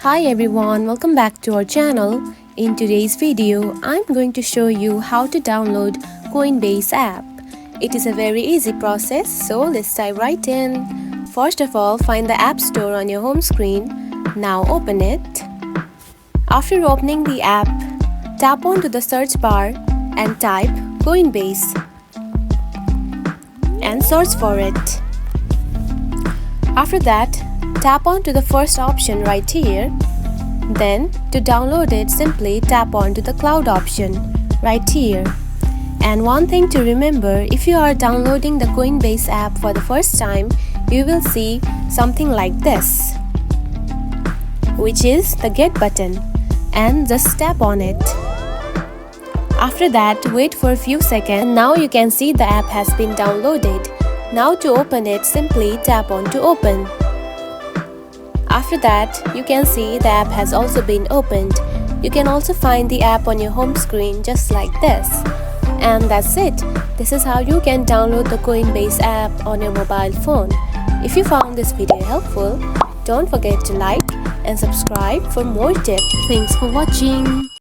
Hi everyone, welcome back to our channel. In today's video, I'm going to show you how to download Coinbase app. It is a very easy process, so let's dive right in. First of all, find the App Store on your home screen. Now open it. After opening the app, tap onto the search bar and type Coinbase and search for it. After that, tap on to the first option right here. Then, to download it, simply tap on to the cloud option right here. And one thing to remember, if you are downloading the Coinbase app for the first time, you will see something like this, which is the Get button, and just tap on it. After that, wait for a few seconds. And now you can see the app has been downloaded. Now to open it, simply tap on to open. After that, you can see the app has also been opened. You can also find the app on your home screen just like this. And that's it. This is how you can download the Coinbase app on your mobile phone. If you found this video helpful, don't forget to like and subscribe for more tips. Thanks for watching.